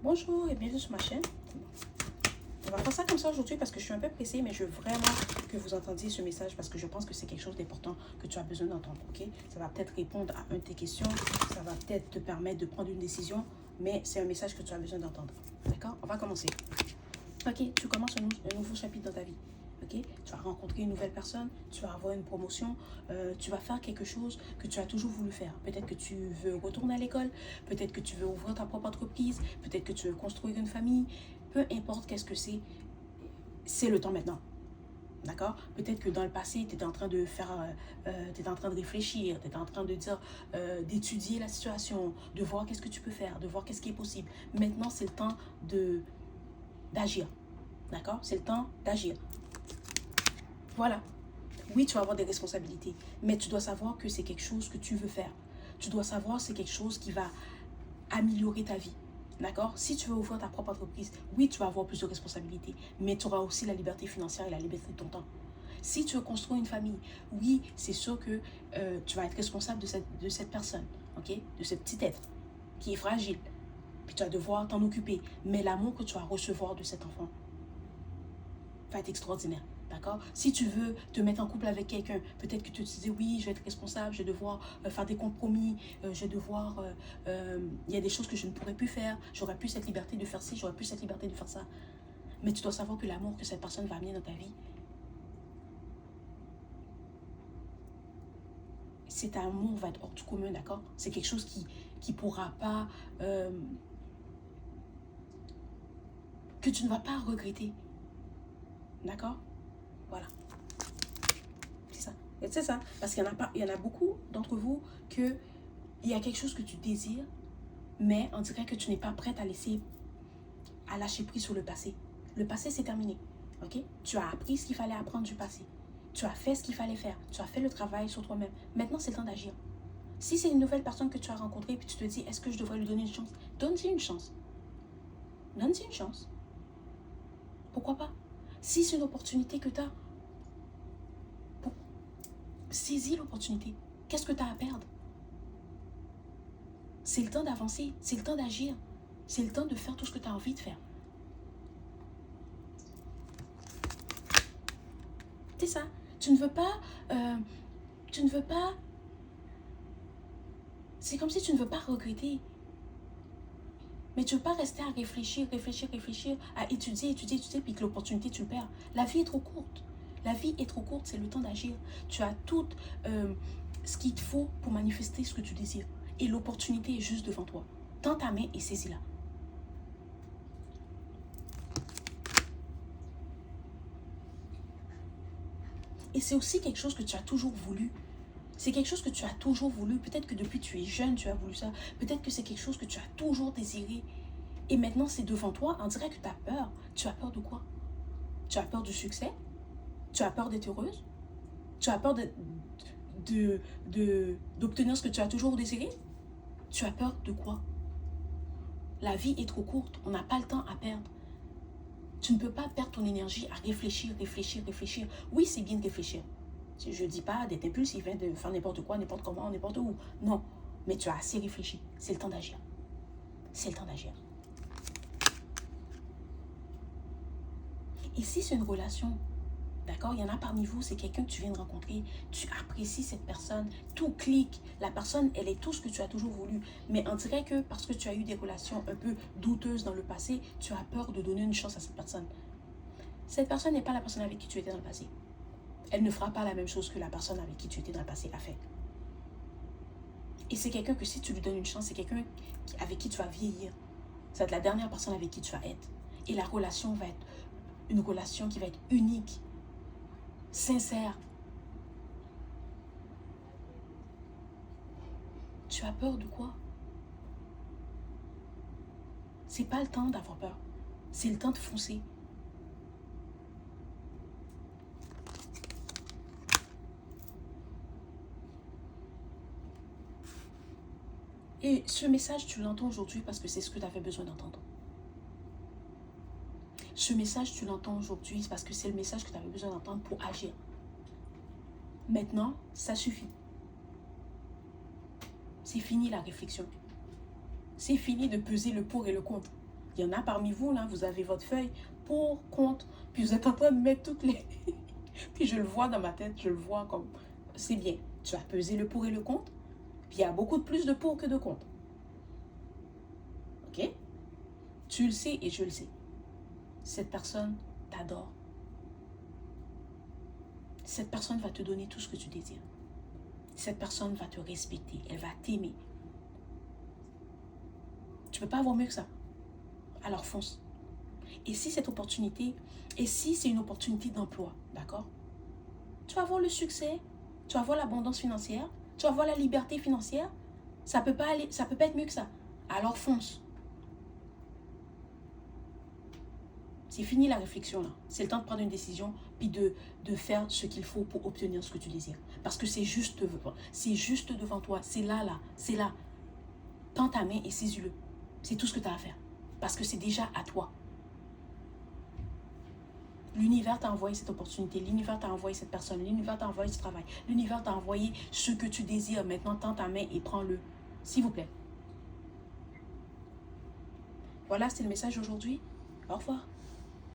Bonjour et bienvenue sur ma chaîne. On va faire ça comme ça aujourd'hui parce que je suis un peu pressée, mais je veux vraiment que vous entendiez ce message parce que je pense que c'est quelque chose d'important que tu as besoin d'entendre, ok? Ça va peut-être répondre à une de tes questions, ça va peut-être te permettre de prendre une décision, mais c'est un message que tu as besoin d'entendre, d'accord? On va commencer. Ok, tu commences un nouveau chapitre dans ta vie. Okay? Tu vas rencontrer une nouvelle personne, tu vas avoir une promotion, tu vas faire quelque chose que tu as toujours voulu faire. Peut-être que tu veux retourner à l'école, peut-être que tu veux ouvrir ta propre entreprise, peut-être que tu veux construire une famille. Peu importe qu'est-ce que c'est le temps maintenant. D'accord? Peut-être que dans le passé, tu étais en train de faire, tu étais en train de réfléchir, tu étais en train de dire, d'étudier la situation, de voir qu'est-ce que tu peux faire, de voir qu'est-ce qui est possible. Maintenant, c'est le temps d'agir. D'accord? C'est le temps d'agir. Voilà. Oui, tu vas avoir des responsabilités, mais tu dois savoir que c'est quelque chose que tu veux faire. Tu dois savoir que c'est quelque chose qui va améliorer ta vie. D'accord? Si tu veux ouvrir ta propre entreprise, oui, tu vas avoir plus de responsabilités, mais tu auras aussi la liberté financière et la liberté de ton temps. Si tu veux construire une famille, oui, c'est sûr que tu vas être responsable de cette personne, ok? De ce petit être qui est fragile. Puis tu vas devoir t'en occuper. Mais l'amour que tu vas recevoir de cet enfant va être extraordinaire. D'accord? Si tu veux te mettre en couple avec quelqu'un, peut-être que tu te disais, oui, je vais être responsable, je vais devoir faire des compromis, je vais devoir... il y a des choses que je ne pourrais plus faire, j'aurais plus cette liberté de faire ci, j'aurais plus cette liberté de faire ça. Mais tu dois savoir que l'amour que cette personne va amener dans ta vie, cet amour va être hors du commun, d'accord? C'est quelque chose qui pourra pas... que tu ne vas pas regretter. D'accord? Voilà. C'est ça. Parce qu'il y en a beaucoup d'entre vous que il y a quelque chose que tu désires, mais on dirait que tu n'es pas prête à lâcher prise sur le passé. Le passé, c'est terminé. Ok? Tu as appris ce qu'il fallait apprendre du passé. Tu as fait ce qu'il fallait faire. Tu as fait le travail sur toi-même. Maintenant, c'est le temps d'agir. Si c'est une nouvelle personne que tu as rencontrée, puis tu te dis, est-ce que je devrais lui donner une chance? Donne-lui une chance. Donne-lui une chance. Pourquoi pas? Si c'est une opportunité que tu as, saisis l'opportunité. Qu'est-ce que tu as à perdre? C'est le temps d'avancer, c'est le temps d'agir, c'est le temps de faire tout ce que tu as envie de faire. C'est ça. Tu ne veux pas... C'est comme si tu ne veux pas regretter. Mais tu ne veux pas rester à réfléchir, à étudier, puis que l'opportunité, tu le perds. La vie est trop courte. La vie est trop courte, c'est le temps d'agir. Tu as tout ce qu'il te faut pour manifester ce que tu désires. Et l'opportunité est juste devant toi. Tends ta main et saisis-la. Et c'est aussi quelque chose que tu as toujours voulu. C'est quelque chose que tu as toujours voulu. Peut-être que depuis que tu es jeune, tu as voulu ça. Peut-être que c'est quelque chose que tu as toujours désiré. Et maintenant, c'est devant toi. On dirait que tu as peur. Tu as peur de quoi? Tu as peur du succès? Tu as peur d'être heureuse? Tu as peur d'obtenir ce que tu as toujours désiré? Tu as peur de quoi? La vie est trop courte. On n'a pas le temps à perdre. Tu ne peux pas perdre ton énergie à réfléchir. Oui, c'est bien de réfléchir. Je ne dis pas d'être impulsif, de faire n'importe quoi, n'importe comment, n'importe où. Non, mais tu as assez réfléchi. C'est le temps d'agir. C'est le temps d'agir. Et si c'est une relation, d'accord, il y en a parmi vous, c'est quelqu'un que tu viens de rencontrer, tu apprécies cette personne, tout clique, la personne, elle est tout ce que tu as toujours voulu. Mais on dirait que parce que tu as eu des relations un peu douteuses dans le passé, tu as peur de donner une chance à cette personne. Cette personne n'est pas la personne avec qui tu étais dans le passé. Elle ne fera pas la même chose que la personne avec qui tu étais dans le passé a fait. Et c'est quelqu'un que si tu lui donnes une chance, c'est quelqu'un avec qui tu vas vieillir. Ça va être la dernière personne avec qui tu vas être. Et la relation va être une relation qui va être unique, sincère. Tu as peur de quoi? C'est pas le temps d'avoir peur. C'est le temps de foncer. Et ce message, tu l'entends aujourd'hui parce que c'est ce que tu avais besoin d'entendre. Ce message, tu l'entends aujourd'hui parce que c'est le message que tu avais besoin d'entendre pour agir. Maintenant, ça suffit. C'est fini la réflexion. C'est fini de peser le pour et le contre. Il y en a parmi vous, là, vous avez votre feuille pour, contre, puis vous êtes en train de mettre toutes les... puis je le vois dans ma tête, je le vois comme... C'est bien, tu as pesé le pour et le contre, puis il y a beaucoup plus de pour que de contre. Ok? Tu le sais et je le sais. Cette personne t'adore. Cette personne va te donner tout ce que tu désires. Cette personne va te respecter, elle va t'aimer. Tu ne peux pas avoir mieux que ça. Alors fonce. Et si cette opportunité, et si c'est une opportunité d'emploi, d'accord? Tu vas avoir le succès, tu vas avoir l'abondance financière, tu vas avoir la liberté financière. Ça peut pas aller, ça peut pas être mieux que ça. Alors fonce. C'est fini la réflexion là. C'est le temps de prendre une décision puis de faire ce qu'il faut pour obtenir ce que tu désires. Parce que c'est juste devant toi. C'est là, c'est là. Tends ta main et saisis-le. C'est tout ce que tu as à faire. Parce que c'est déjà à toi. L'univers t'a envoyé cette opportunité. L'univers t'a envoyé cette personne. L'univers t'a envoyé ce travail. L'univers t'a envoyé ce que tu désires. Maintenant, tends ta main et prends-le. S'il vous plaît. Voilà, c'est le message d'aujourd'hui. Au revoir.